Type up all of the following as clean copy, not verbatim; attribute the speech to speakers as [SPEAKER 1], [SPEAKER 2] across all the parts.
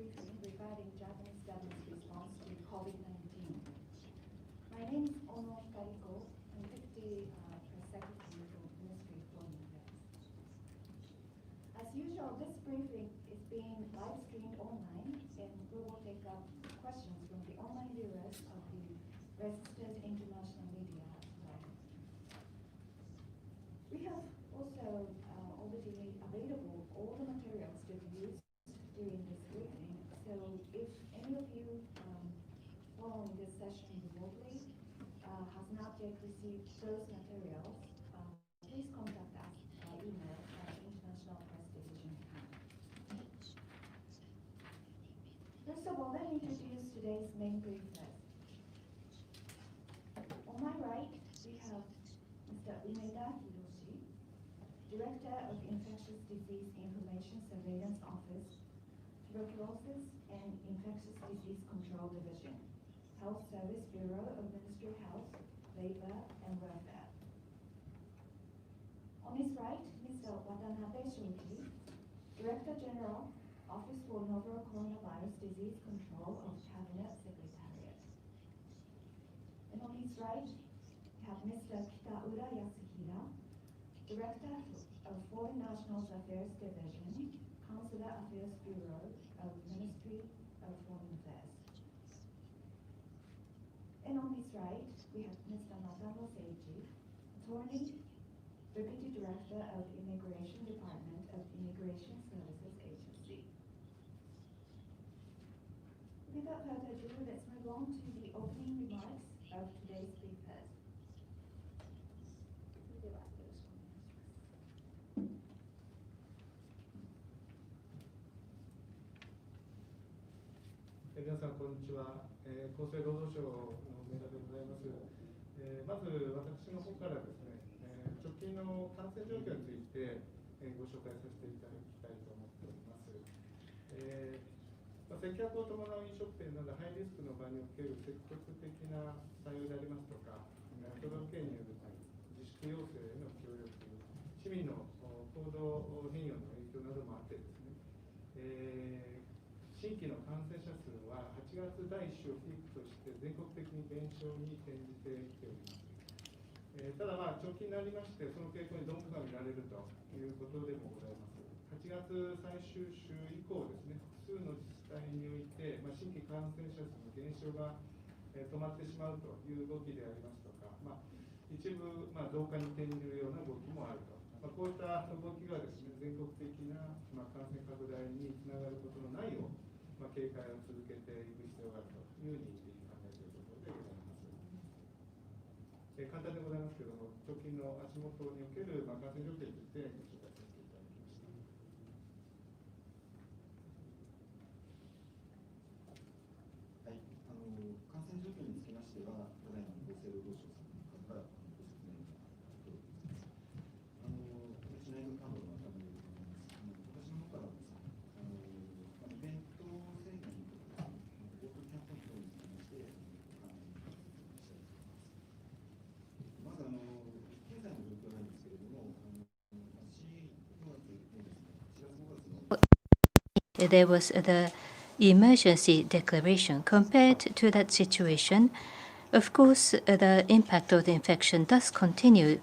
[SPEAKER 1] briefing regarding Japanese government's response to COVID-19. My name is ONO Hikariko. I'm Deputy Press Secretary for the Ministry of Foreign Affairs. As usual, this briefing is being live streamed online, and we will take up questions from the online viewers of the registered international media today. We have also already made available all the materials to be used during this briefing. So if any of you following this session remotely has not yet received those materials, please contact us by email at International Press Division. First of all, let me introduce today's main briefers. On my right, we have Mr. UMEDA Hiroshi, Director of Infectious Disease Information Surveillance Office, Tuberculosis and Infectious Disease Control Division, Health Service Bureau of Ministry of Health, Labor and Welfare. On his right, Mr. WATANABE Shoji, Director General, Office for Novel Coronavirus Disease Control of Cabinet Secretariat. And on his right, we have Mr. KITAURA Yasuhiro, Director of Foreign Nationals Affairs Division, Consular Affairs Bureau of Ministry of Foreign Affairs. And on his right, we have Mr. MATANO Seiji, Attorney, Deputy Director of Immigration Department of Immigration Services Agency. Without further ado, let's move on to the opening remarks of today's speakers.
[SPEAKER 2] 皆さんこんにちは、厚生労働省の梅田でございます。まず私の方からですね、直近の感染状況について、ご紹介させていただきたいと思っております。接客を伴う飲食店などハイリスクの場における積極的な対応でありますとか、都道府県による自粛要請への協力、市民の行動変容の影響などもあってですね、新規の感染者数は8月第1週をピークとして全国的に減少に転じてきております。ただ直近になりまして、その傾向に鈍化が見られるということでもございます。8月最終週以降ですね、複数の自治体において、新規感染者数の減少が止まってしまうという動きでありますとか、一部増加に転じるような動きもあると。こういった動きがですね、全国的な感染拡大につながることのないよう、警戒を続けていく必要があるというふうに考えているところでございます。簡単でございますけれども、直近の足元における感染状況についてご紹介させていただきました。
[SPEAKER 3] はい、感染状況につきましては、ただいま厚生労働省さんからご説明が届いています。私の内部官房の頭でございます。私の方からはですね、イベント制限とかですね、オープンキャンペーン等につきまして、ご案内させていただきます。まず経済の状況なんですけれども、
[SPEAKER 4] There was the emergency declaration. Compared to that situation, of course, the impact of the infection does continue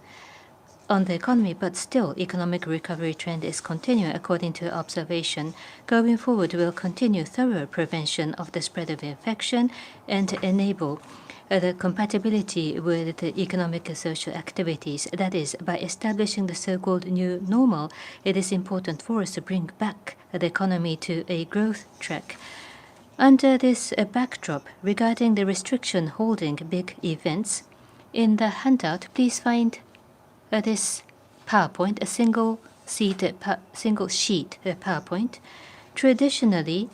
[SPEAKER 4] on the economy, but still, economic recovery trend is continuing according to observation. Going forward, we'll continue thorough prevention of the spread of infection and enable the compatibility with the economic and social activities. That is, by establishing the so-called new normal, it is important for us to bring back the economy to a growth track. Under this backdrop, regarding the restriction holding big events, in the handout, please find this PowerPoint, a single sheet PowerPoint. Traditionally,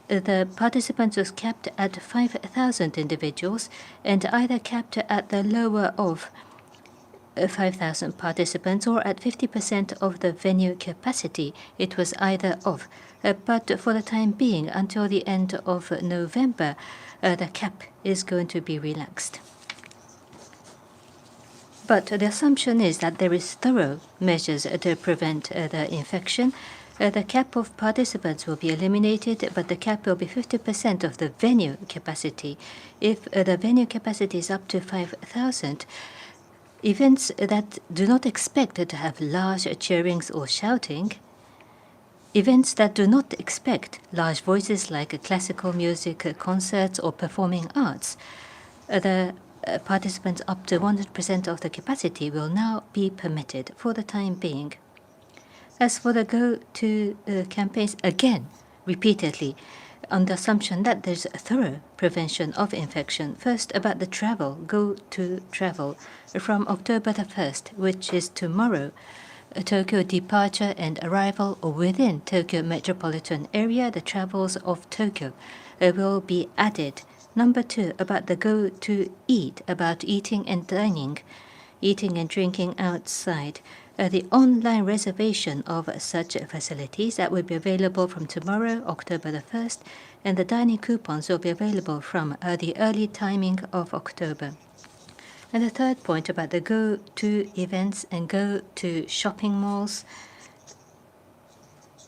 [SPEAKER 4] the participants was capped at 5,000 individuals and either capped at the lower of 5,000 participants or at 50% of the venue capacity. It was either of. But for the time being, until the end of November, the cap is going to be relaxed. But the assumption is that there is thorough measures to prevent the infection. The cap of participants will be eliminated, but the cap will be 50% of the venue capacity. If the venue capacity is up to 5,000, events that do not expect to have large cheerings or shouting, events that do not expect large voices like classical music, concerts, or performing arts, the participants up to 100% of the capacity will now be permitted for the time being. As for the Go To campaigns, again, repeatedly, on the assumption that there's a thorough prevention of infection. First, about the travel, Go To Travel. From October the 1st, which is tomorrow, Tokyo departure and arrival within Tokyo metropolitan area, the travels of Tokyo will be added. Number 2, about the Go To Eat, about eating and dining, eating and drinking outside. The online reservation of such facilities that will be available from tomorrow, October the 1st, and the dining coupons will be available from the early timing of October. And the third point about the Go To events and Go To shopping malls,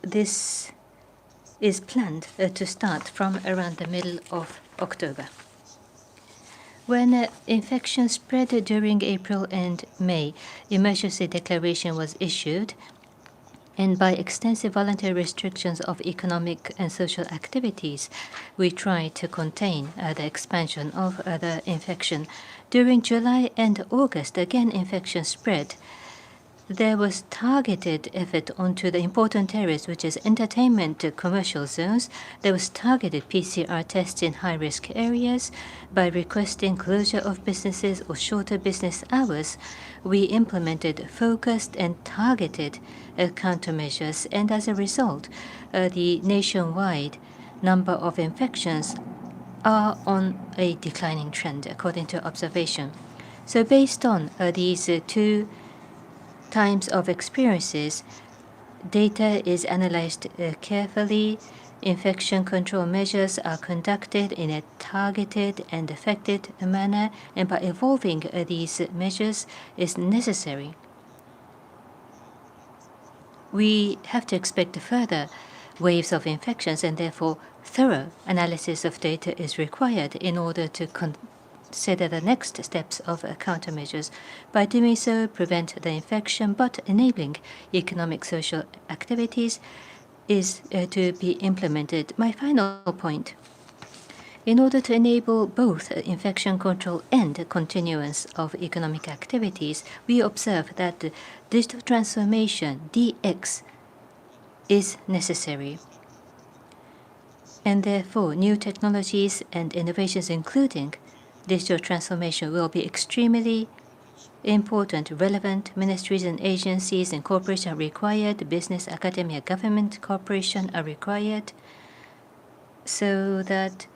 [SPEAKER 4] this is planned to start from around the middle of October. When infection spread during April and May, emergency declaration was issued, and by extensive voluntary restrictions of economic and social activities, we tried to contain the expansion of the infection. During July and August, again infection spread. There was targeted effort onto the important areas, which is entertainment commercial zones. There was targeted PCR tests in high-risk areas. By requesting closure of businesses or shorter business hours, we implemented focused and targeted countermeasures, and as a result, the nationwide number of infections are on a declining trend, according to observation. So based on these two times of experiences, data is analyzed carefully. Infection control measures are conducted in a targeted and effective manner, and by evolving these measures is necessary. We have to expect further waves of infections, and therefore thorough analysis of data is required in order to consider the next steps of countermeasures. By doing so, prevent the infection, but enabling economic social activities is to be implemented. My final point. In order to enable both infection control and continuance of economic activities, we observe that digital transformation, DX, is necessary. And therefore, new technologies and innovations, including digital transformation, will be extremely important. Relevant ministries and agencies and corporations are required. Business, academia, government, corporation are required, so that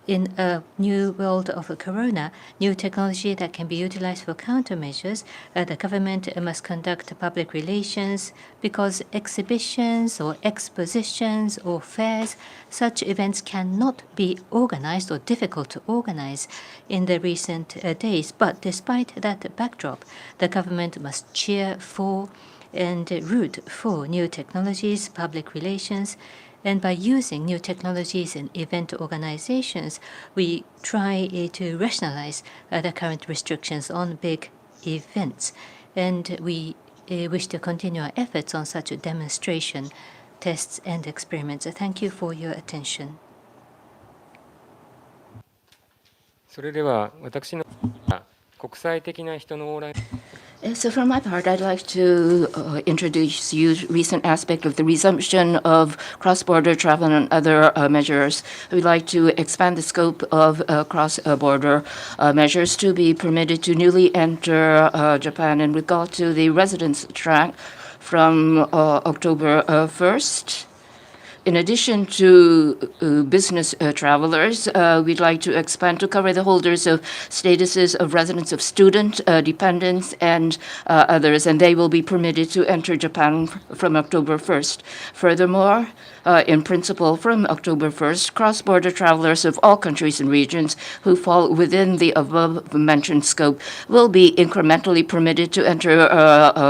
[SPEAKER 4] in a new world of corona, new technology that can be utilized for countermeasures, the government must conduct public relations, because exhibitions or expositions or fairs, such events cannot be organized or difficult to organize in the recent days. But despite that backdrop, the government must cheer for and root for new technologies, public relations, and by using new technologies and event organizations, we try to rationalize the current restrictions on big events. And we wish to continue our efforts on such demonstration, tests, and experiments. Thank you for your attention.
[SPEAKER 5] それでは私の国際的な人の往来
[SPEAKER 6] So for my part, I'd like to introduce you recent aspect of the resumption of cross-border travel and other measures. We'd like to expand the scope of cross-border measures to be permitted to newly enter Japan. In regard to the residence track, from October 1st, In addition to business travelers, we'd like to expand to cover the holders of statuses of residents of student, dependents, and others, and they will be permitted to enter Japan from October 1st. Furthermore, in principle, from October 1st, cross-border travelers of all countries and regions who fall within the above-mentioned scope will be incrementally permitted to enter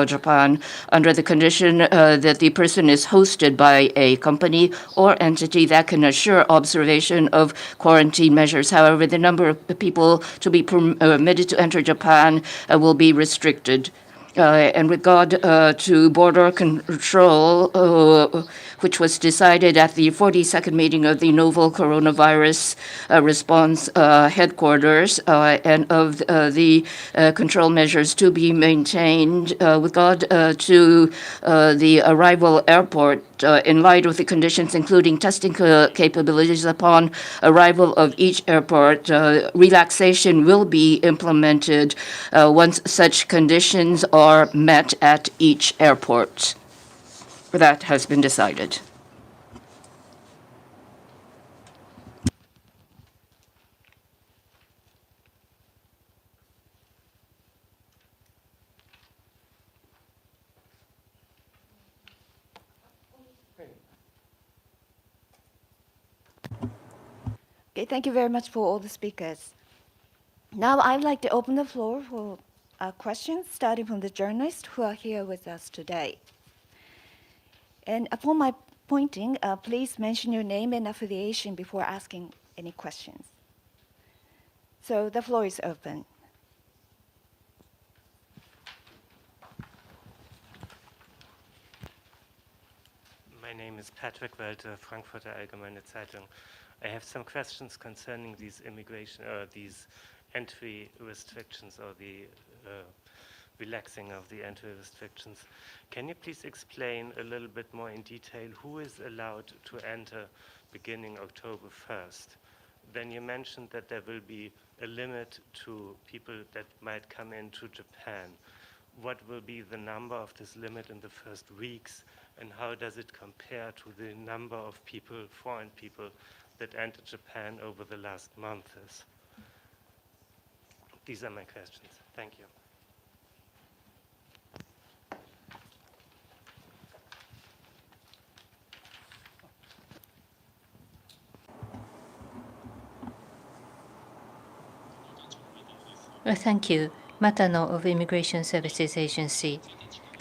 [SPEAKER 6] Japan under the condition that the person is hosted by a company or entity that can assure observation of quarantine measures. However, the number of people to be permitted to enter Japan will be restricted. In regard to border control, which was decided at the 42nd meeting of the novel coronavirus response headquarters, and of the control measures to be maintained with regard to the arrival airport, in light of the conditions including testing capabilities upon arrival of each airport, relaxation will be implemented once such conditions are met at each airport. That has been decided.
[SPEAKER 7] Okay, thank you very much for all the speakers. Now I'd like to open the floor for questions, starting from the journalists who are here with us today. And upon my pointing, please mention your name and affiliation before asking any questions. So the floor is open.
[SPEAKER 8] My name is Patrick Welter, Frankfurter Allgemeine Zeitung. I have some questions concerning these immigration or these entry restrictions or the relaxing of the entry restrictions. Can you please explain a little bit more in detail who is allowed to enter beginning October 1st? Then you mentioned that there will be a limit to people that might come into Japan. What will be the number of this limit in the first weeks, and how does it compare to the number of people, foreign people, that entered Japan over the last months? These are my questions. Thank you.
[SPEAKER 4] Thank you. MATANO of Immigration Services Agency.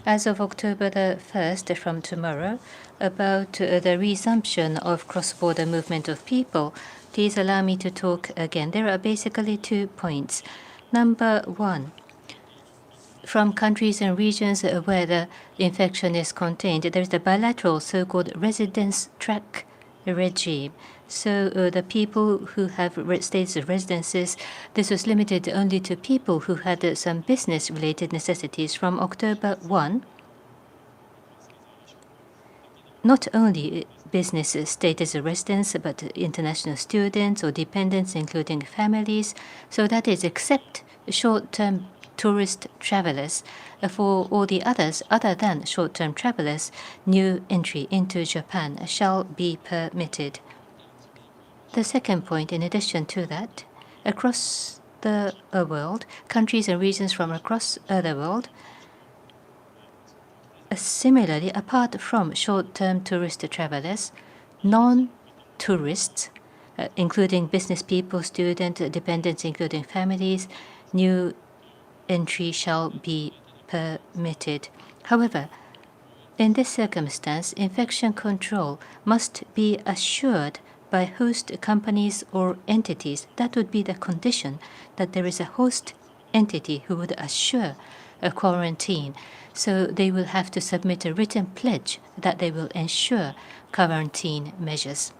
[SPEAKER 4] As of October the 1st, from tomorrow, about the resumption of cross-border movement of people, please allow me to talk again. There are basically 2 points. Number 1, from countries and regions where the infection is contained, there is the bilateral so-called residence track regime. So the people who have status of residences, this was limited only to people who had some business-related necessities from October 1. Not only business status of residence, but international students or dependents, including families. So that is except short-term tourist travelers. For all the others, other than short-term travelers, new entry into Japan shall be permitted. The second point, in addition to that, across the world, countries and regions from across the world, similarly, apart from short-term tourist travelers, non-tourists, including business people, students, dependents, including families, new entry shall be permitted. However, in this circumstance, infection control must be assured by host companies or entities. That would be the condition, that there is a host entity who would assure a quarantine. So they will have to submit a written pledge that they will ensure quarantine measures.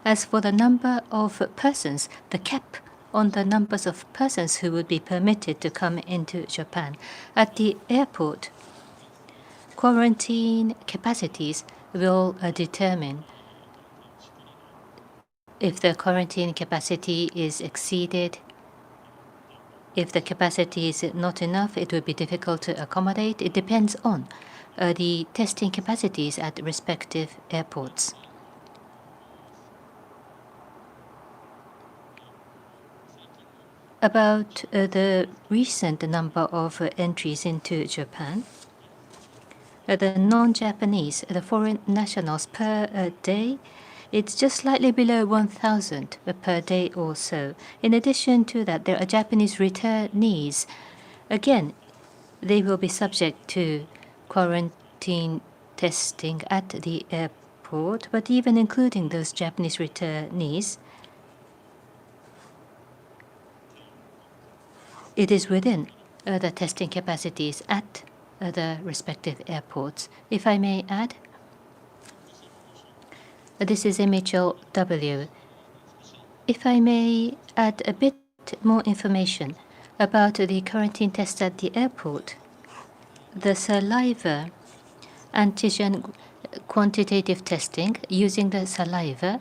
[SPEAKER 4] As for the number of persons, the cap on the numbers of persons who would be permitted to come into Japan, at the airport, quarantine capacities will determine. If the quarantine capacity is exceeded, if the capacity is not enough, it will be difficult to accommodate. It depends on the testing capacities at respective airports. About the recent number of entries into Japan, the non-Japanese, the foreign nationals per day, it's just slightly below 1,000 per day or so. In addition to that, there are Japanese returnees. Again, they will be subject to quarantine testing at the airport, but even including those Japanese returnees, it is within the testing capacities at the respective airports. If I may add, this is MHLW. If I may add a bit more information about the quarantine tests at the airport, the saliva antigen quantitative testing using the saliva,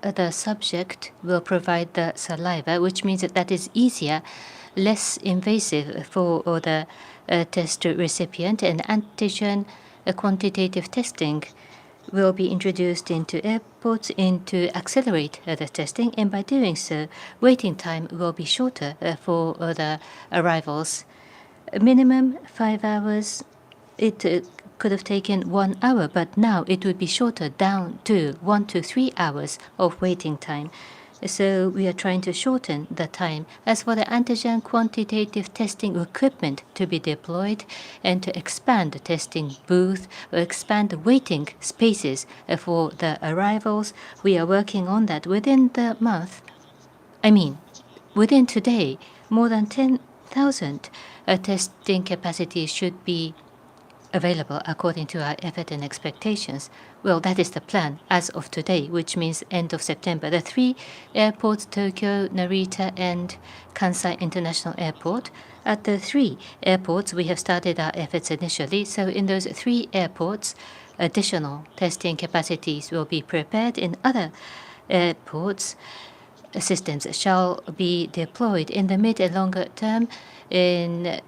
[SPEAKER 4] the subject will provide the saliva, which means that is easier, less invasive for the test recipient, and antigen quantitative testing will be introduced into airports to accelerate the testing, and by doing so, waiting time will be shorter for the arrivals. Minimum 5 hours, it could have taken 1 hour, but now it would be shorter down to 1 to 3 hours of waiting time. So we are trying to shorten the time. As for the antigen quantitative testing equipment to be deployed and to expand the testing booth or expand the waiting spaces for the arrivals, we are working on that within the month. Within today, more than 10,000 testing capacity should be available according to our effort and expectations. Well, that is the plan as of today, which means end of September. The 3 airports, Tokyo, Narita, and Kansai International Airport. At the 3 airports, we have started our efforts initially. So in those 3 airports, additional testing capacities will be prepared. In other airports, systems shall be deployed in the mid and longer term. In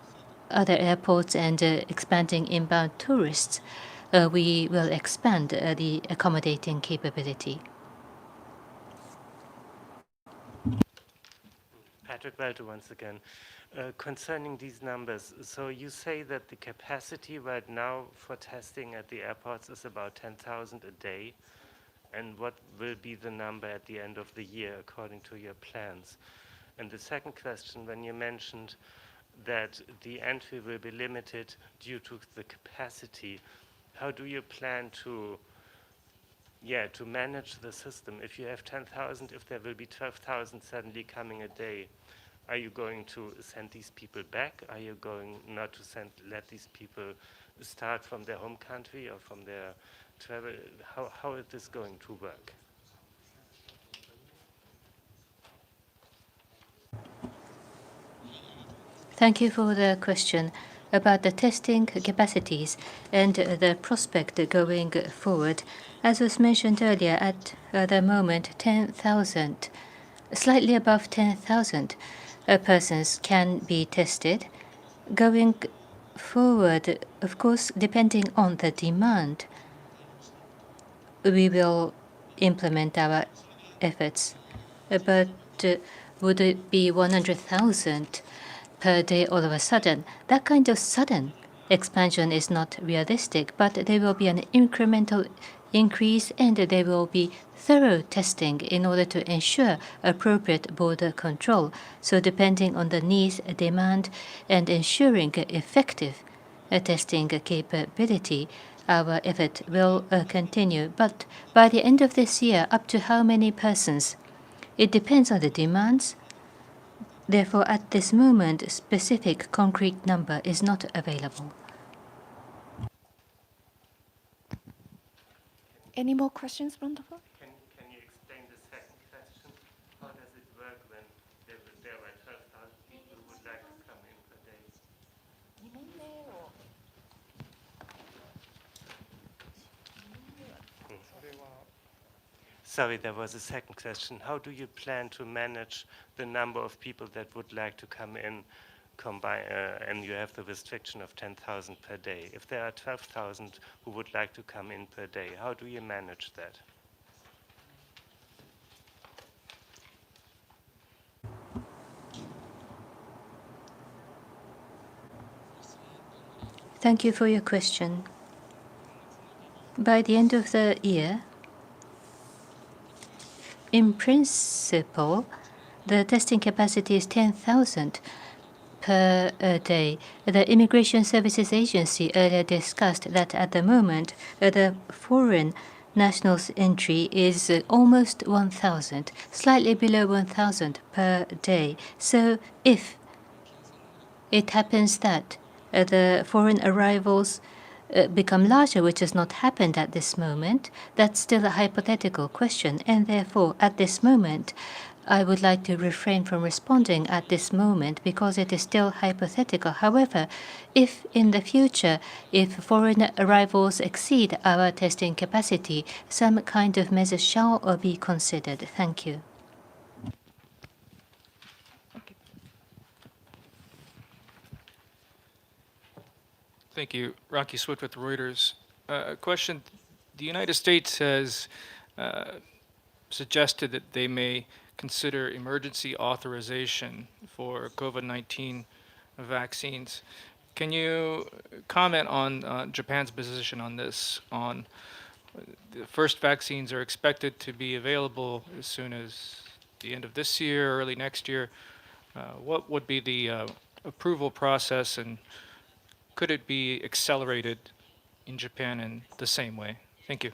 [SPEAKER 4] other airports and expanding inbound tourists, we will expand the accommodating capability.
[SPEAKER 8] Patrick Welter once again. Concerning these numbers, so you say that the capacity right now for testing at the airports is about 10,000 a day, and what will be the number at the end of the year according to your plans? And the second question, when you mentioned that the entry will be limited due to the capacity, how do you plan to manage the system? If you have 10,000, if there will be 12,000 suddenly coming a day, are you going to send these people back? Are you going not to let these people start from their home country or from their travel? How is this going to work?
[SPEAKER 4] Thank you for the question about the testing capacities and the prospect going forward. As was mentioned earlier, at the moment, 10,000, slightly above 10,000 persons can be tested. Going forward, of course, depending on the demand, we will implement our efforts. But would it be 100,000 per day all of a sudden? That kind of sudden expansion is not realistic, but there will be an incremental increase and there will be thorough testing in order to ensure appropriate border control. So depending on the needs, demand, and ensuring effective testing capability, our effort will continue. But by the end of this year, up to how many persons? It depends on the demands. Therefore, at this moment, a specific concrete number is not available.
[SPEAKER 7] Any more questions from the floor?
[SPEAKER 8] Can you explain the second question? How does it work when there are 12,000 people who would like to come in per day? Sorry, there was a second question. How do you plan to manage the number of people that would like to come in combine, and you have the restriction of 10,000 per day. If there are 12,000 who would like to come in per day, how do you manage that?
[SPEAKER 4] Thank you for your question. By the end of the year, in principle, the testing capacity is 10,000 per day. The Immigration Services Agency earlier discussed that at the moment, the foreign nationals entry is almost 1,000, slightly below 1,000 per day. So if it happens that the foreign arrivals become larger, which has not happened at this moment, that's still a hypothetical question. And therefore, at this moment, I would like to refrain from responding at this moment because it is still hypothetical. However, if in the future, if foreign arrivals exceed our testing capacity, some kind of measure shall be considered. Thank you.
[SPEAKER 9] Thank you. Rocky Swift with Reuters. Question. The United States has suggested that they may consider emergency authorization for COVID-19 vaccines. Can you comment on Japan's position on this? On the first vaccines are expected to be available as soon as the end of this year, early next year. What would be the approval process, and could it be accelerated in Japan in the same way? Thank you.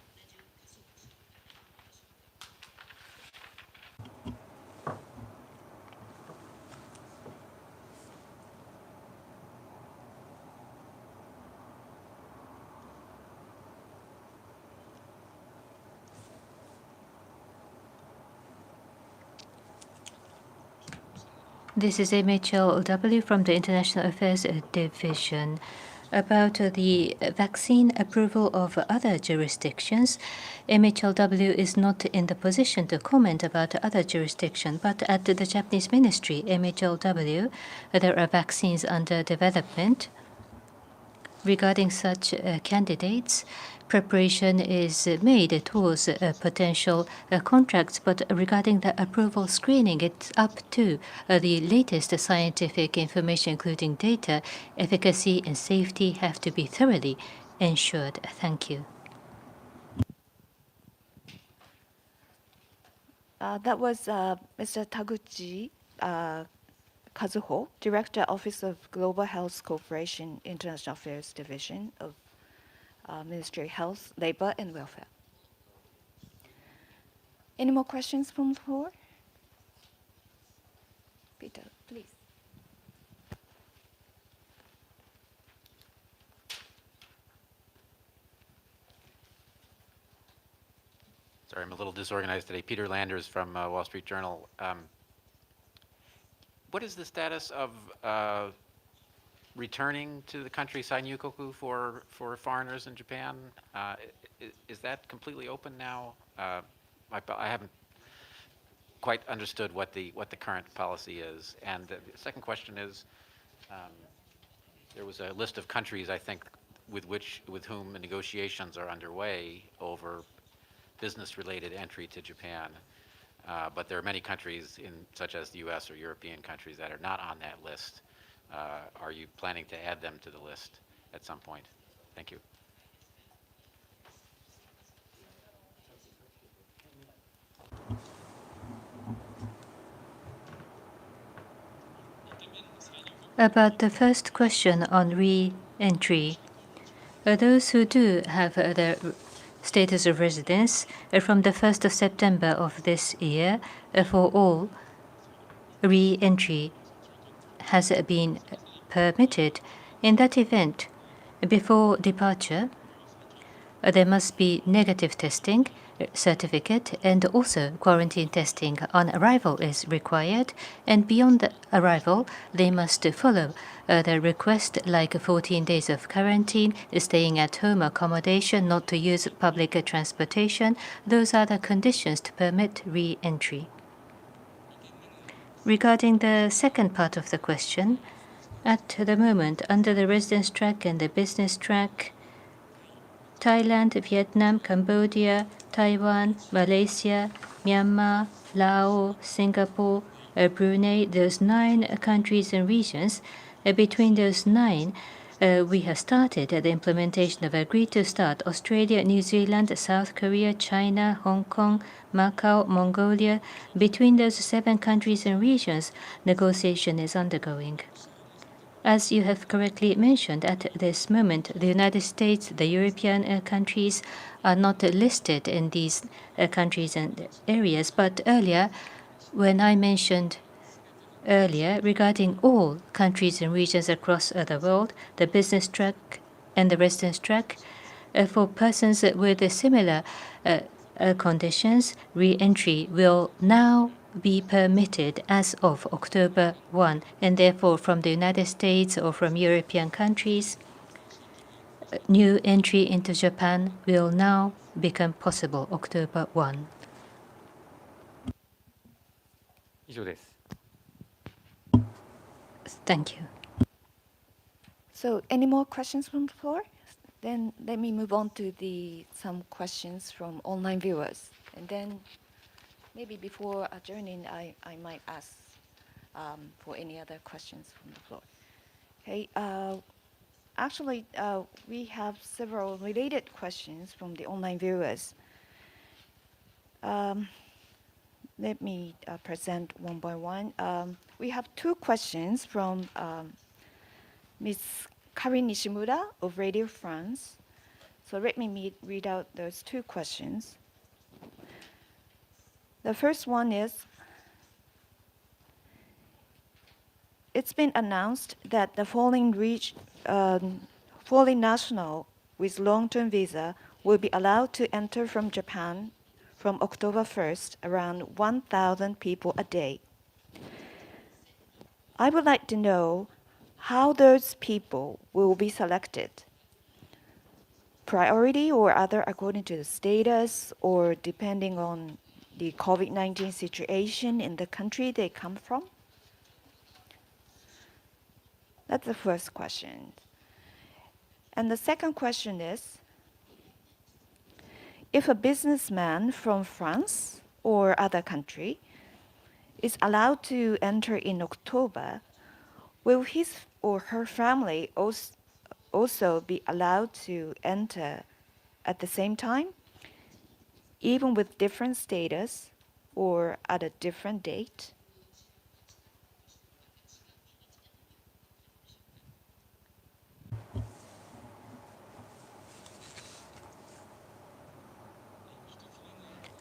[SPEAKER 4] This is MHLW from the International Affairs Division. About the vaccine approval of other jurisdictions, MHLW is not in the position to comment about other jurisdictions, but at the Japanese Ministry, MHLW, there are vaccines under development. Regarding such candidates, preparation is made towards potential contracts, but regarding the approval screening, it's up to the latest scientific information, including data, efficacy and safety have to be thoroughly ensured. Thank you.
[SPEAKER 7] That was Mr. Taguchi Kazuho, Director, Office of Global Health Cooperation, International Affairs Division of Ministry of Health, Labor and Welfare. Any more questions from the floor? Peter, please.
[SPEAKER 10] Sorry, I'm a little disorganized today. Peter Landers from Wall Street Journal. What is the status of returning to the country Sainyukoku for foreigners in Japan? Is that completely open now? I haven't quite understood what the current policy is. And the second question is, there was a list of countries, I think, with whom the negotiations are underway over business-related entry to Japan. But there are many countries, such as the U.S. or European countries, that are not on that list. Are you planning to add them to the list at some point? Thank you.
[SPEAKER 4] About the first question on re-entry, those who do have their status of residence from the 1st of September of this year, for all, re-entry has been permitted. In that event, before departure, there must be negative testing certificate, and also quarantine testing on arrival is required, and beyond the arrival they must follow the request, like 14 days of quarantine, staying at home, accommodation, not to use public transportation. Those are the conditions to permit re-entry. Regarding the second part of the question, At the moment, under the residence track and the business track, Thailand, Vietnam, Cambodia, Taiwan, Malaysia, Myanmar, Laos, Singapore, Brunei, those 9 countries and regions. Between those 9, we have started the implementation of agreed to start Australia, New Zealand, South Korea, China, Hong Kong, Macau, Mongolia. Between those 7 countries and regions, negotiation is undergoing. As you have correctly mentioned, at this moment, the United States, the European countries are not listed in these countries and areas. But earlier, when I mentioned earlier regarding all countries and regions across the world, the business track and the residence track, for persons with similar conditions, re-entry will now be permitted as of October 1, and therefore from the United States or from European countries, new entry into Japan will now become possible October 1.
[SPEAKER 5] 以上です。
[SPEAKER 4] Thank you.
[SPEAKER 7] So, any more questions from the floor? Then let me move on to some questions from online viewers. And then maybe before adjourning, I might ask for any other questions from the floor. Okay. Actually, we have several related questions from the online viewers. Let me present one by one. We have 2 questions from Ms. Karin Nishimura of Radio France. So let me read out those 2 questions. The first one is, it's been announced that the foreign national with long-term visa will be allowed to enter from Japan from October 1st, around 1,000 people a day. I would like to know how those people will be selected. Priority or other according to the status or depending on the COVID-19 situation in the country they come from? That's the first question. And the second question is, if a businessman from France or other country is allowed to enter in October, will his or her family also be allowed to enter at the same time, even with different status or at a different date?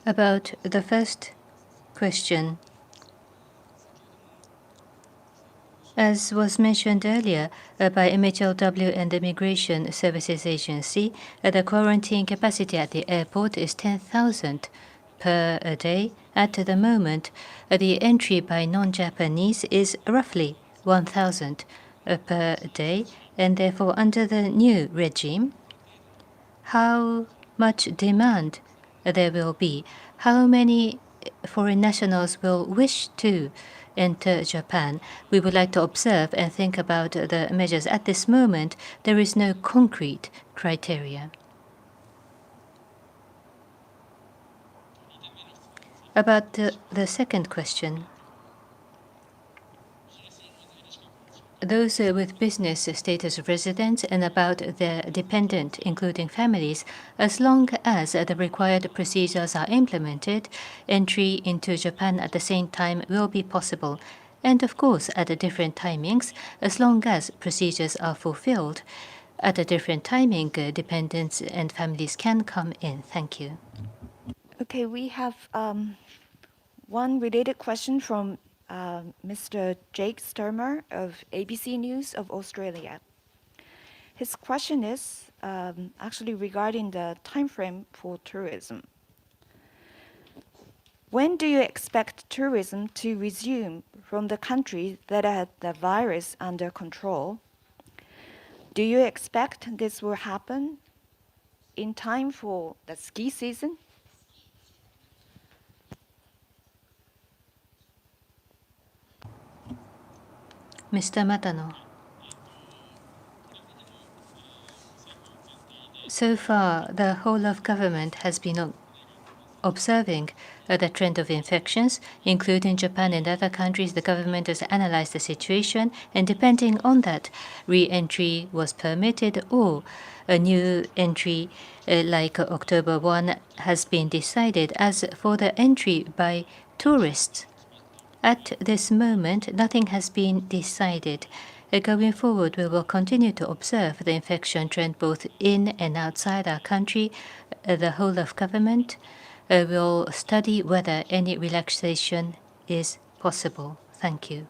[SPEAKER 4] About the first question, as was mentioned earlier by MHLW and the Immigration Services Agency, the quarantine capacity at the airport is 10,000 per day. At the moment, the entry by non-Japanese is roughly 1,000 per day, and therefore under the new regime, how much demand there will be, how many foreign nationals will wish to enter Japan. We would like to observe and think about the measures. At this moment, there is no concrete criteria. About the second question, those with business status of residents and about their dependent, including families, as long as the required procedures are implemented, entry into Japan at the same time will be possible. And of course, at different timings, as long as procedures are fulfilled, at a different timing, dependents and families can come in. Thank you.
[SPEAKER 7] Okay, we have one related question from Mr. Jake Sturmer of ABC News of Australia. His question is actually regarding the time frame for tourism. When do you expect tourism to resume from the countries that had the virus under control? Do you expect this will happen in time for the ski season?
[SPEAKER 4] Mr. Matano. So far, the whole of government has been observing the trend of infections, including Japan and other countries. The government has analyzed the situation, and depending on that, re-entry was permitted or a new entry like October 1 has been decided. As for the entry by tourists, at this moment, nothing has been decided. Going forward, we will continue to observe the infection trend both in and outside our country. The whole of government will study whether any relaxation is possible. Thank you.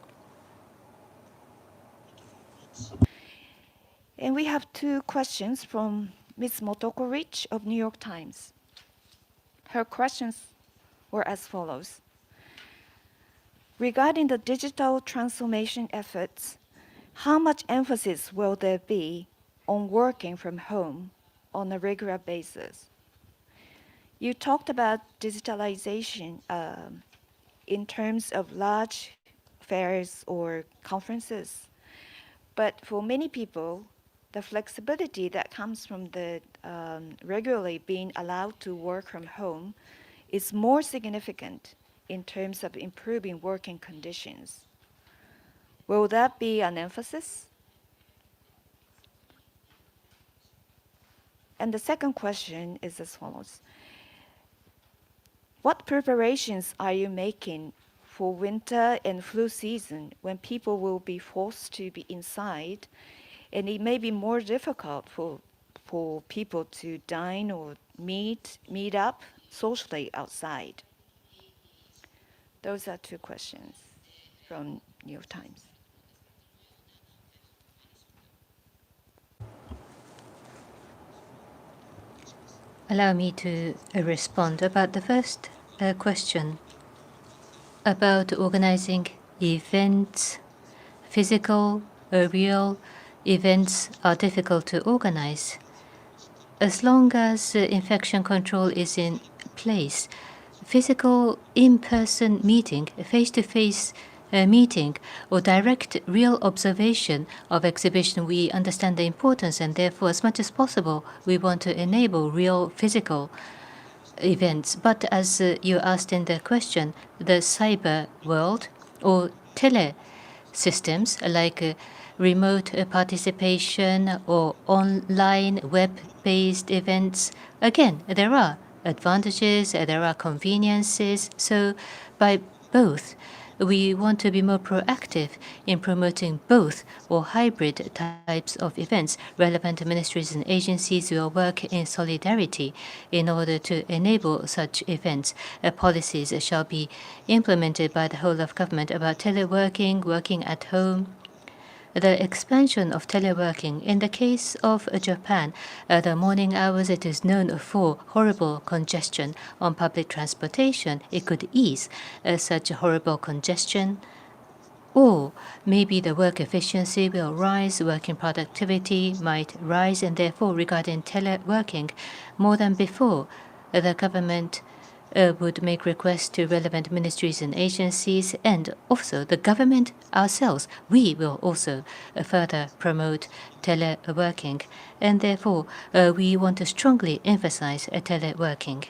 [SPEAKER 7] And we have two questions from Ms. Motoko Rich of New York Times. Her questions were as follows. Regarding the digital transformation efforts, how much emphasis will there be on working from home on a regular basis? You talked about digitalization in terms of large fairs or conferences, but for many people, the flexibility that comes from the regularly being allowed to work from home is more significant in terms of improving working conditions. Will that be an emphasis? And the second question is as follows. What preparations are you making for winter and flu season when people will be forced to be inside and it may be more difficult for people to dine or meet up socially outside? Those are two questions from New York Times.
[SPEAKER 4] Allow me to respond about the first question about organizing events. Physical, real events are difficult to organize. As long as infection control is in place, physical in-person meeting, face-to-face meeting, or direct real observation of exhibition, we understand the importance, and therefore, as much as possible, we want to enable real physical events. But as you asked in the question, the cyber world or tele systems like remote participation or online web-based events, again, there are advantages, there are conveniences. So by both, we want to be more proactive in promoting both or hybrid types of events. Relevant ministries and agencies will work in solidarity in order to enable such events. Policies shall be implemented by the whole of government about teleworking, working at home. The expansion of teleworking. In the case of Japan, the morning hours, it is known for horrible congestion on public transportation. It could ease such horrible congestion. Or maybe the work efficiency will rise, working productivity might rise, and therefore regarding teleworking, more than before, the government would make requests to relevant ministries and agencies, and also the government ourselves. We will also further promote teleworking, and therefore we want to strongly emphasize teleworking.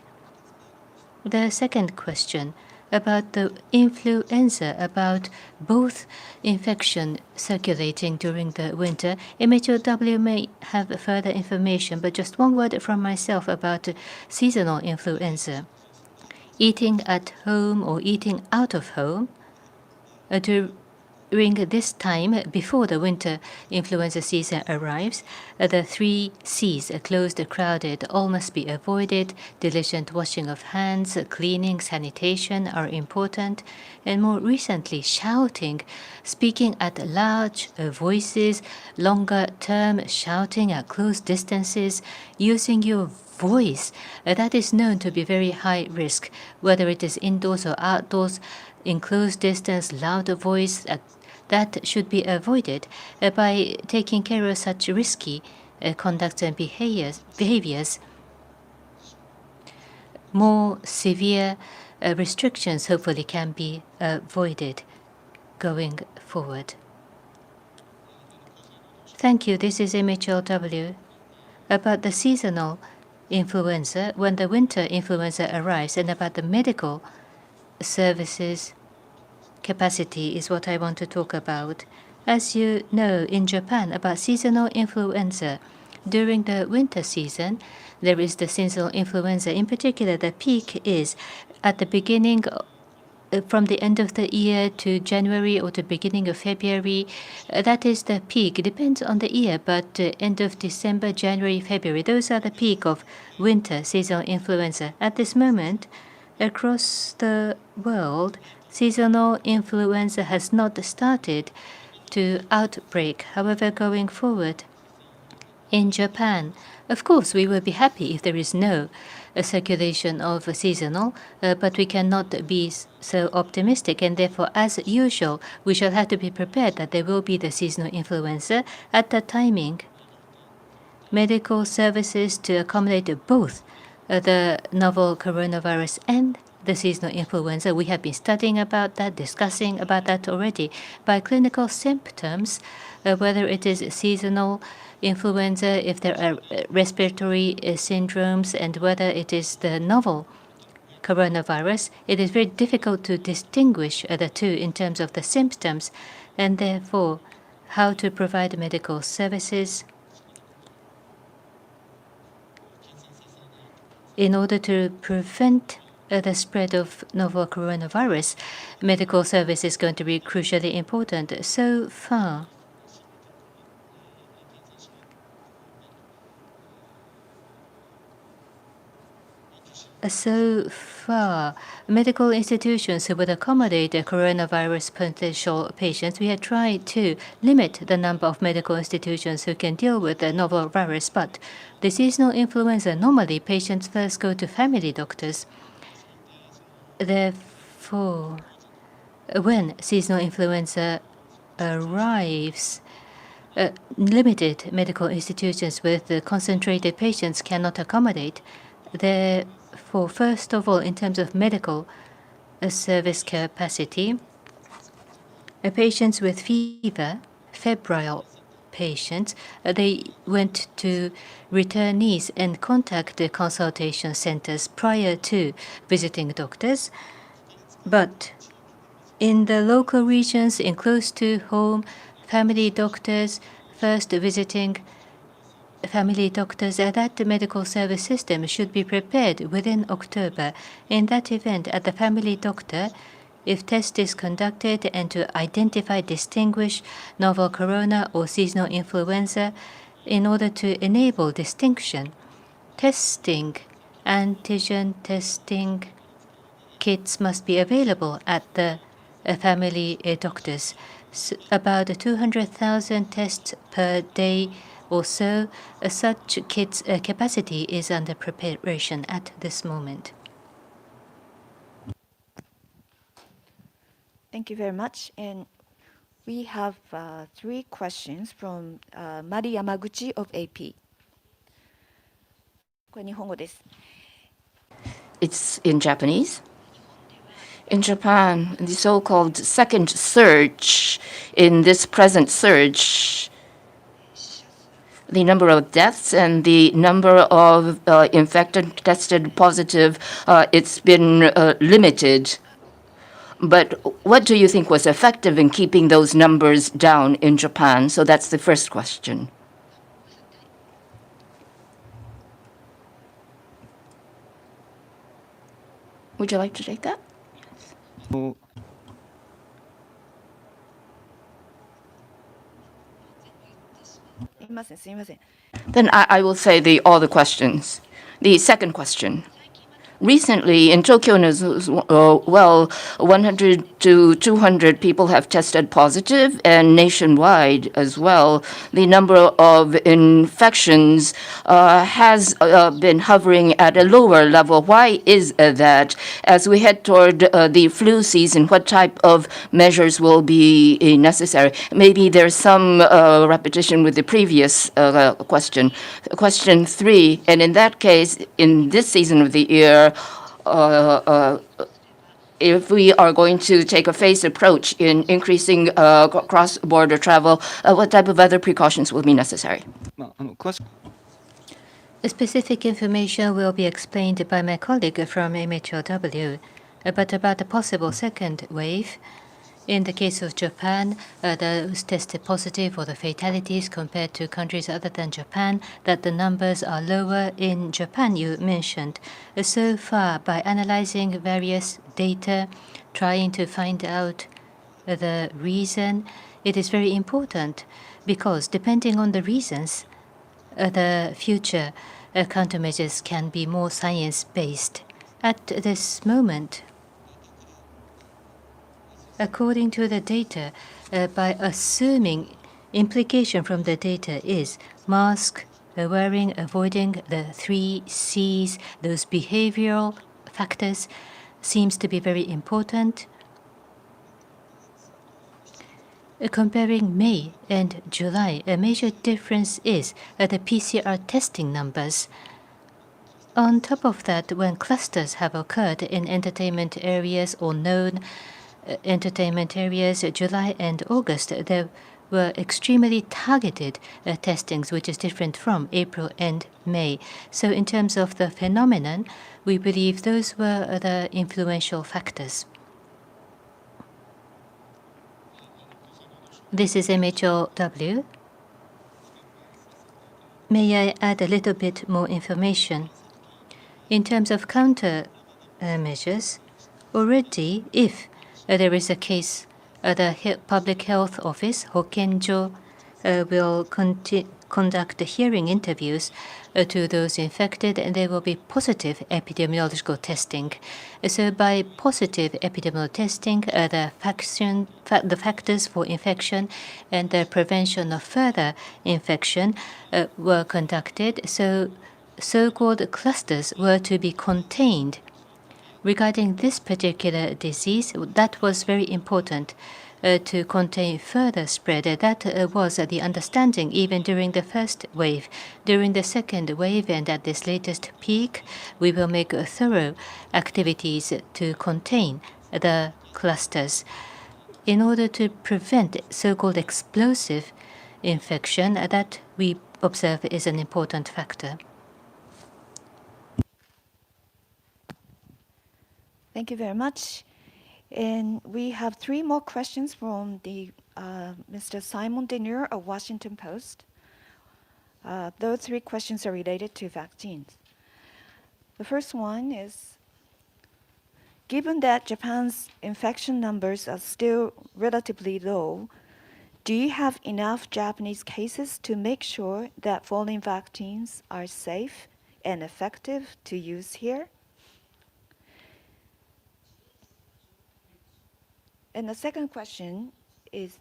[SPEAKER 4] The second question about the influenza, about both infection circulating during the winter. MHLW may have further information, but just one word from myself about seasonal influenza. Eating at home or eating out of home during this time before the winter influenza season arrives, the 3 C's, closed, crowded, all must be avoided. Diligent washing of hands, cleaning, sanitation are important. And more recently, shouting, speaking at large voices, longer term shouting at close distances, using your voice, that is known to be very high risk, whether it is indoors or outdoors, in close distance, loud voice, that should be avoided by taking care of such risky conducts and behaviors. More severe restrictions hopefully can be avoided going forward. Thank you. This is MHLW. about the seasonal influenza when the winter influenza arrives, and about the medical services capacity is what I want to talk about. As you know, in Japan, about seasonal influenza, during the winter season, there is the seasonal influenza. In particular, the peak is at the beginning from the end of the year to January or the beginning of February. That is the peak. It depends on the year, but end of December, January, February, those are the peak of winter seasonal influenza. At this moment, across the world, seasonal influenza has not started to outbreak. However, going forward, in Japan, of course, we will be happy if there is no circulation of seasonal, but we cannot be so optimistic, and therefore, as usual, we shall have to be prepared that there will be the seasonal influenza at that timing. Medical services to accommodate both the novel coronavirus and the seasonal influenza. We have been studying about that, discussing about that already. By clinical symptoms, whether it is seasonal influenza, if there are respiratory syndromes, and whether it is the novel coronavirus, it is very difficult to distinguish the two in terms of the symptoms, and therefore how to provide medical services in order to prevent the spread of novel coronavirus. Medical service is going to be crucially important. So far, medical institutions who would accommodate the coronavirus potential patients, we have tried to limit the number of medical institutions who can deal with the novel virus. But the seasonal influenza, normally patients first go to family doctors. Therefore, when seasonal influenza arrives, limited medical institutions with concentrated patients cannot accommodate. Therefore, first of all, in terms of medical service capacity, patients with fever, febrile patients, they went to returnees and contact the consultation centers prior to visiting doctors. But in the local regions, in close to home, family doctors, first visiting family doctors, that medical service system should be prepared within October. In that event, at the family doctor, if test is conducted and to identify, distinguish novel corona or seasonal influenza, in order to enable distinction, testing, antigen testing kits must be available at the family doctors. About 200,000 tests per day or so, such kits capacity is under preparation at this moment.
[SPEAKER 7] Thank you very much. And we have 3 questions from Mari Yamaguchi of AP. これ日本語です。
[SPEAKER 6] It's in Japanese. In Japan, the so-called second surge, in this present surge, the number of deaths and the number of infected, tested positive, it's been limited. But what do you think was effective in keeping those numbers down in Japan? So that's the first question. Would you like to take that? Then I will say all the questions. The second question. Recently, in Tokyo as well, 100 to 200 people have tested positive, and nationwide as well, the number of infections has been hovering at a lower level. Why is that? As we head toward the flu season, what type of measures will be necessary? Maybe there's some repetition with the previous question. Question 3, and in that case, in this season of the year, if we are going to take a phased approach in increasing cross-border travel, what type of other precautions will be necessary?
[SPEAKER 4] Specific information will be explained by my colleague from MHLW, but about the possible second wave, in the case of Japan, those tested positive or the fatalities compared to countries other than Japan, that the numbers are lower in Japan, you mentioned. So far, by analyzing various data, trying to find out the reason, it is very important because depending on the reasons, the future countermeasures can be more science-based. At this moment, according to the data, by assuming implication from the data is mask wearing, avoiding the 3 C's, those behavioral factors seems to be very important. Comparing May and July, a major difference is the PCR testing numbers. On top of that, when clusters have occurred in entertainment areas or known entertainment areas, July and August, there were extremely targeted testings, which is different from April and May. So in terms of the phenomenon, we believe those were the influential factors. This is MHLW. May I add a little bit more information? In terms of counter measures, already if there is a case, the Public Health Office, Hokenjo, will conduct hearing interviews to those infected, and there will be positive epidemiological testing. So by positive epidemiological testing, the factors for infection and the prevention of further infection were conducted. So-called clusters were to be contained. Regarding this particular disease, that was very important to contain further spread. That was the understanding even during the first wave. During the second wave and at this latest peak, we will make thorough activities to contain the clusters in order to prevent so-called explosive infection that we observe is an important factor.
[SPEAKER 7] Thank you very much. And we have 3 more questions from the Mr. Simon Deneur of Washington Post. Those 3 questions are related to vaccines. The first one is, given that Japan's infection numbers are still relatively low, do you have enough Japanese cases to make sure that foreign vaccines are safe and effective to use here? And the second question is,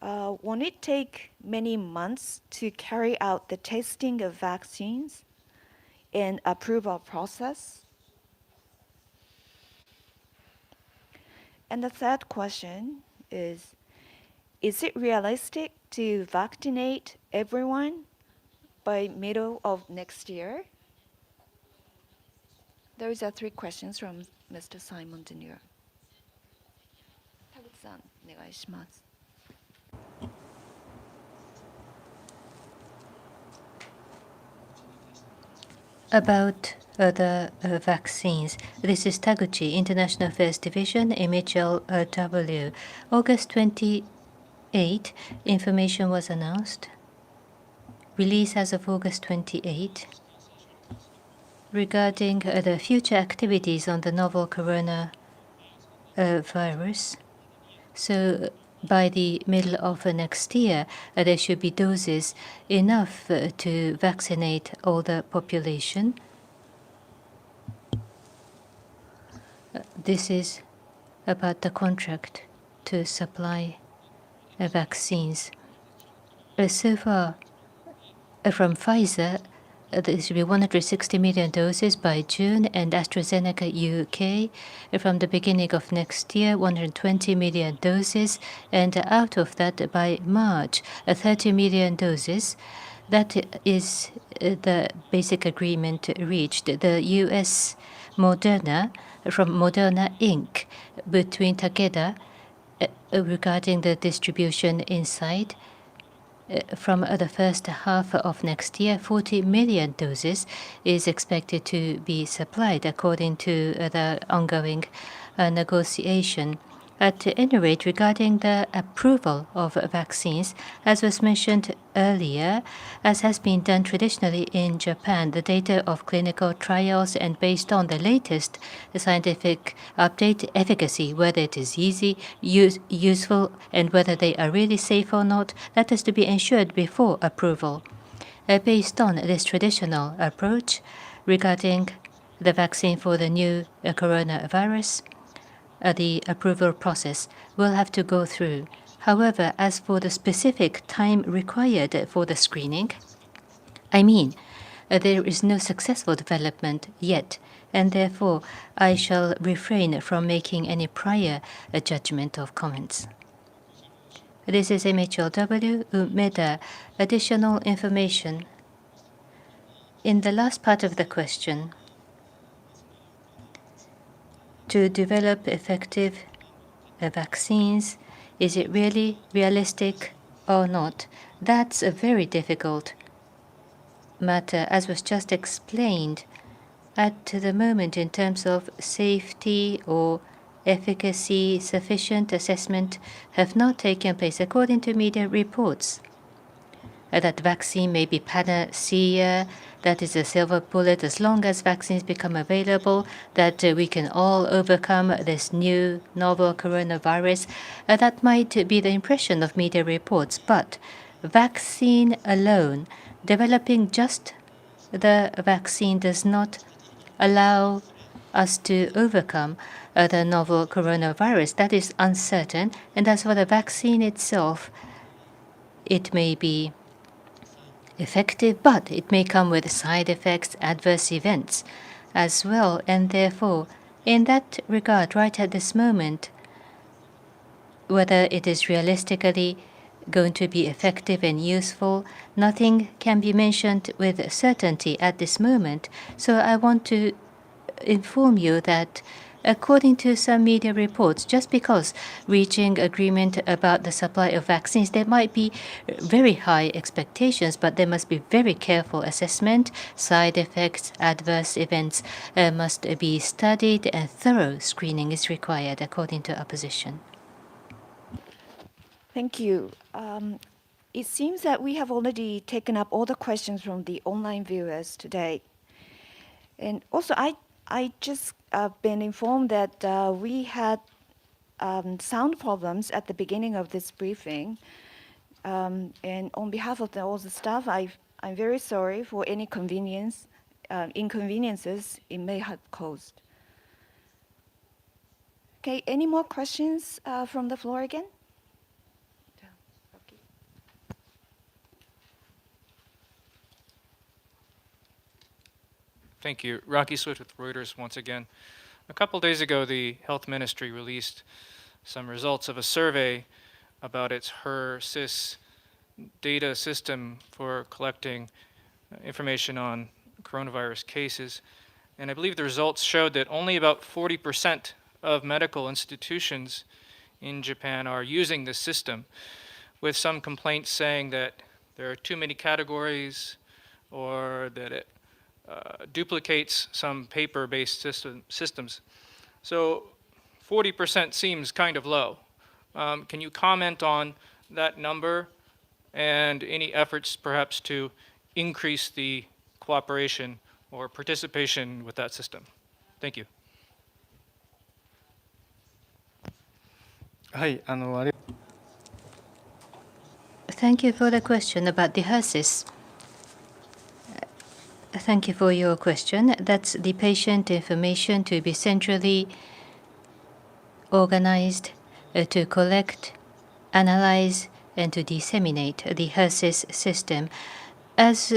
[SPEAKER 7] won't it take many months to carry out the testing of vaccines and approval process? And the third question is it realistic to vaccinate everyone by middle of next year? Those are 3 questions from Mr. Simon Deneur. 타구치-san, お願いします.
[SPEAKER 4] About the vaccines, this is Taguchi, International Affairs Division, MHLW. August 28, information was announced. Release as of August 28 regarding the future activities on the novel corona virus. So by the middle of next year, there should be doses enough to vaccinate all the population. This is about the contract to supply vaccines. So far, from Pfizer, there should be 160 million doses by June, and AstraZeneca UK from the beginning of next year, 120 million doses, and out of that by March, 30 million doses. That is the basic agreement reached. The US Moderna, from Moderna Inc., between Takeda regarding the distribution inside, from the first half of next year, 40 million doses is expected to be supplied according to the ongoing negotiation. At any rate, regarding the approval of vaccines, as was mentioned earlier, as has been done traditionally in Japan, the data of clinical trials and based on the latest scientific update, efficacy, whether it is useful, and whether they are really safe or not, that is to be ensured before approval. Based on this traditional approach regarding the vaccine for the new coronavirus, the approval process will have to go through. However, as for the specific time required for the screening, there is no successful development yet, and therefore I shall refrain from making any prior judgment of comments. This is MHLW, UMEDA. Additional information. In the last part of the question, to develop effective vaccines, is it really realistic or not? That's a very difficult matter, as was just explained. At the moment, in terms of safety or efficacy, sufficient assessment have not taken place according to media reports. That vaccine may be panacea, that is a silver bullet as long as vaccines become available, that we can all overcome this new novel coronavirus. That might be the impression of media reports, but vaccine alone, developing just the vaccine does not allow us to overcome the novel coronavirus. That is uncertain. And as for the vaccine itself, it may be effective, but it may come with side effects, adverse events as well. And therefore, in that regard, right at this moment, whether it is realistically going to be effective and useful, nothing can be mentioned with certainty at this moment. So I want to inform you that according to some media reports, just because reaching agreement about the supply of vaccines, there might be very high expectations, but there must be very careful assessment. Side effects, adverse events must be studied, and thorough screening is required according to our position.
[SPEAKER 7] Thank you. It seems that we have already taken up all the questions from the online viewers today. And also, I just been informed that we had sound problems at the beginning of this briefing. And on behalf of all the staff, I'm very sorry for any inconveniences it may have caused. Okay, any more questions from the floor again?
[SPEAKER 9] Thank you. Rocky Swift with Reuters once again. A couple days ago, the Health Ministry released some results of a survey about its HER-CIS data system for collecting information on coronavirus cases. And I believe the results showed that only about 40% of medical institutions in Japan are using this system, with some complaints saying that there are too many categories or that it duplicates some paper-based systems. So 40% seems kind of low. Can you comment on that number and any efforts perhaps to increase the cooperation or participation with that system? Thank you.
[SPEAKER 4] Thank you for the question about the HER-CIS. Thank you for your question. That's the patient information to be centrally organized to collect, analyze, and to disseminate the HER-CIS system. As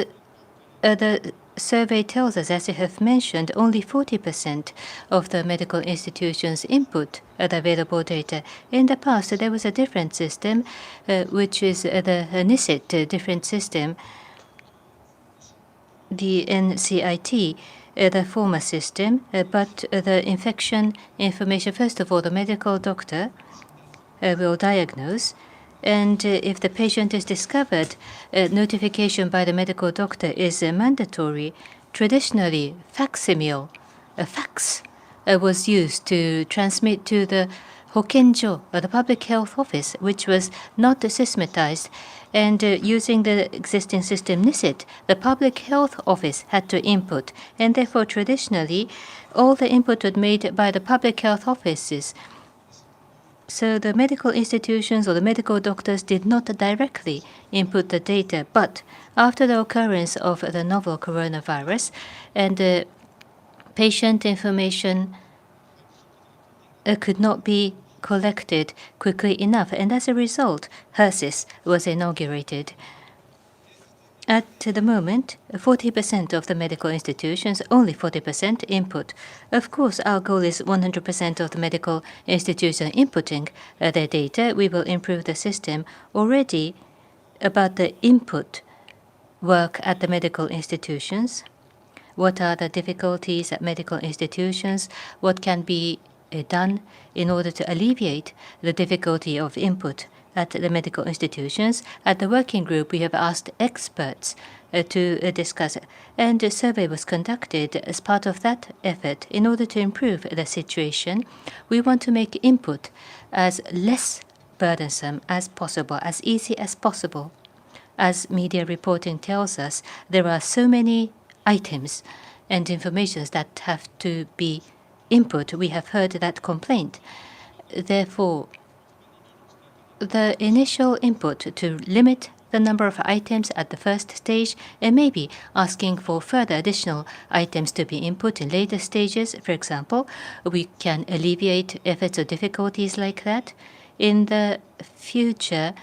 [SPEAKER 4] the survey tells us, as you have mentioned, only 40% of the medical institutions input the available data. In the past, there was a different system, which is the NICIT different system. The NCIT, the former system, but the infection information, first of all, the medical doctor will diagnose, And if the patient is discovered, notification by the medical doctor is mandatory. Traditionally, facsimile, a fax, was used to transmit to the Hokenjo, the public health office, which was not systematized. And using the existing system NISIT, the public health office had to input. And therefore, traditionally, all the input was made by the public health offices. So the medical institutions or the medical doctors did not directly input the data. But after the occurrence of the novel coronavirus and the patient information could not be collected quickly enough, and as a result, HERSIS was inaugurated. At the moment, 40% of the medical institutions, only 40% input. Of course, our goal is 100% of the medical institutions inputting their data. We will improve the system. Already, about the input work at the medical institutions, what are the difficulties at medical institutions, what can be done in order to alleviate the difficulty of input at the medical institutions. At the working group, we have asked experts to discuss, and a survey was conducted as part of that effort. In order to improve the situation, we want to make input as less burdensome as possible, as easy as possible. As media reporting tells us, there are so many items and information that have to be input. We have heard that complaint. Therefore, the initial input to limit the number of items at the first stage and maybe asking for further additional items to be input in later stages. For example, we can alleviate efforts or difficulties like that. In the future,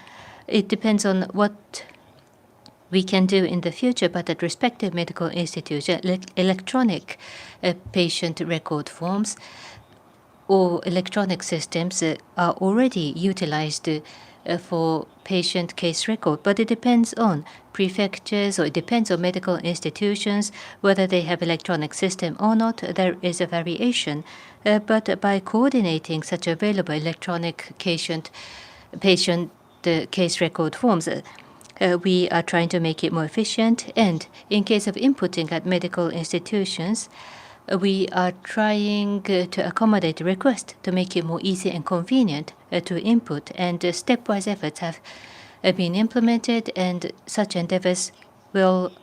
[SPEAKER 4] it depends on what we can do in the future, but at respective medical institution, electronic patient record forms or electronic systems are already utilized for patient case record, but it depends on prefectures or it depends on medical institutions whether they have electronic system or not. There is a variation, but by coordinating such available electronic patient case record forms, we are trying to make it more efficient. And in case of inputting at medical institutions, we are trying to accommodate requests to make it more easy and convenient to input. And stepwise efforts have been implemented, and such endeavors will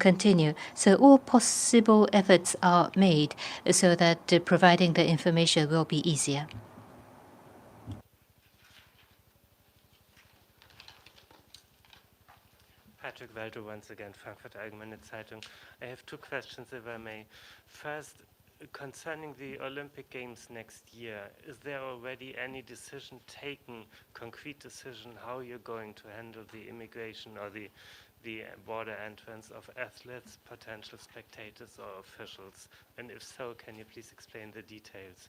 [SPEAKER 4] continue. So all possible efforts are made so that providing the information will be easier.
[SPEAKER 8] Patrick Walter once again, Frankfurt Allgemeine Zeitung. I have two questions, if I may. First, concerning the Olympic Games next year, is there already any decision taken, concrete decision, how you're going to handle the immigration or the border entrance of athletes, potential spectators or officials? And if so, can you please explain the details?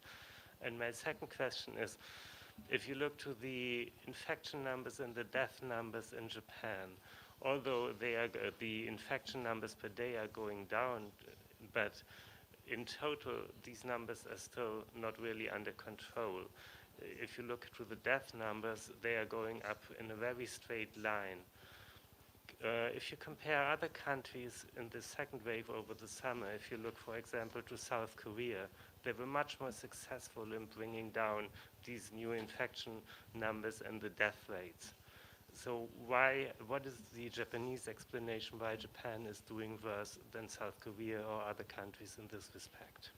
[SPEAKER 8] And my second question is, if you look to the infection numbers and the death numbers in Japan, although the infection numbers per day are going down, but in total, these numbers are still not really under control. If you look to the death numbers, they are going up in a very straight line. If you compare other countries in the second wave over the summer, if you look, for example, to South Korea, they were much more successful in bringing down these new infection numbers and the death rates. So what is the Japanese explanation why Japan is doing worse than South Korea or other countries in this respect?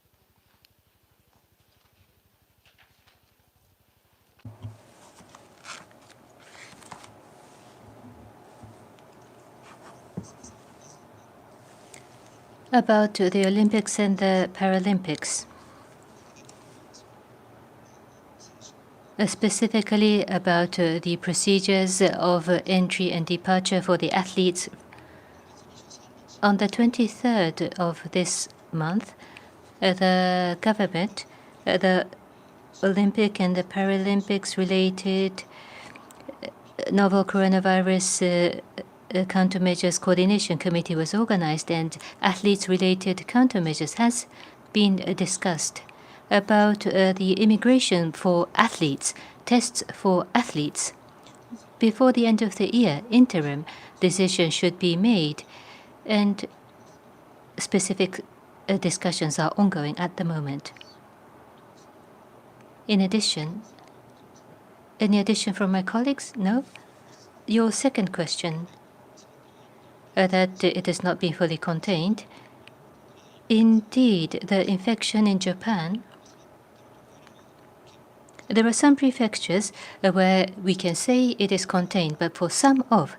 [SPEAKER 4] About the Olympics and the Paralympics, specifically about the procedures of entry and departure for the athletes. On the 23rd of this month, the government, the Olympic and the Paralympics related novel coronavirus countermeasures coordination committee was organized, and athletes-related countermeasures has been discussed. About the immigration for athletes, tests for athletes, before the end of the year, interim decision should be made, and specific discussions are ongoing at the moment. In addition, any addition from my colleagues? No? Your second question, that it has not been fully contained. Indeed, the infection in Japan, there are some prefectures where we can say it is contained, but for some of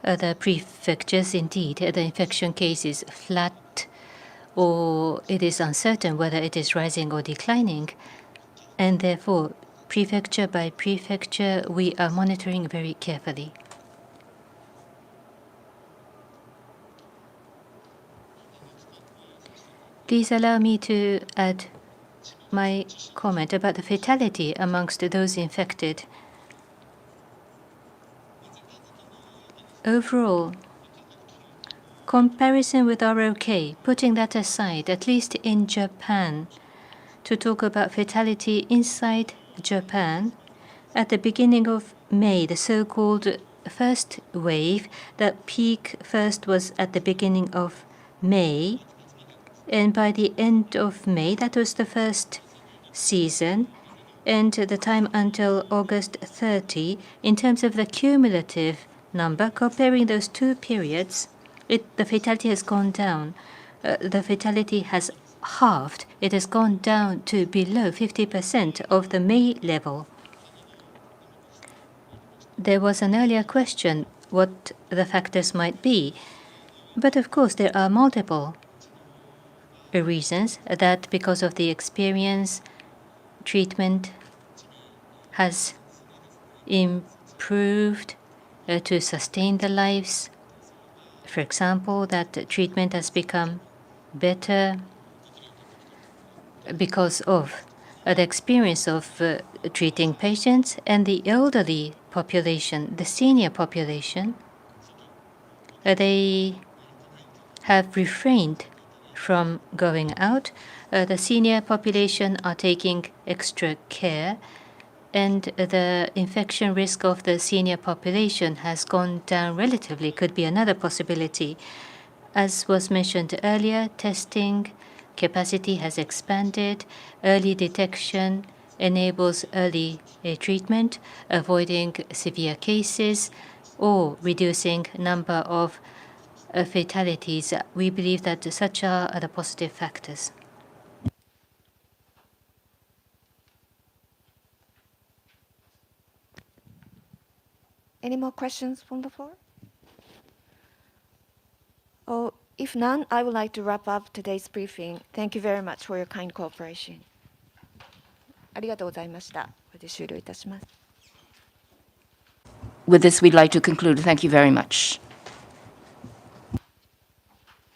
[SPEAKER 4] the prefectures, indeed, the infection case is flat, or it is uncertain whether it is rising or declining, and therefore, prefecture by prefecture, we are monitoring very carefully. Please allow me to add my comment about the fatality amongst those infected. Overall, comparison with ROK, putting that aside, at least in Japan, to talk about fatality inside Japan, at the beginning of May, the so-called first wave, the peak first was at the beginning of May, and by the end of May, that was the first season, and the time until August 30, in terms of the cumulative number, comparing those two periods, the fatality has gone down. The fatality has halved. It has gone down to below 50% of the May level. There was an earlier question what the factors might be, but of course there are multiple reasons that because of the experience, treatment has improved to sustain the lives. For example, that treatment has become better because of the experience of treating patients, and the elderly population, the senior population, they have refrained from going out. The senior population are taking extra care, and the infection risk of the senior population has gone down relatively, could be another possibility. As was mentioned earlier, testing capacity has expanded. Early detection enables early treatment, avoiding severe cases, or reducing number of fatalities. We believe that such are the positive factors.
[SPEAKER 7] Any more questions from the floor? Oh, if none, I would like to wrap up today's briefing. Thank you very much for your kind cooperation. ありがとうございました。これで終了いたします。
[SPEAKER 6] With this, we'd like to conclude. Thank you very much.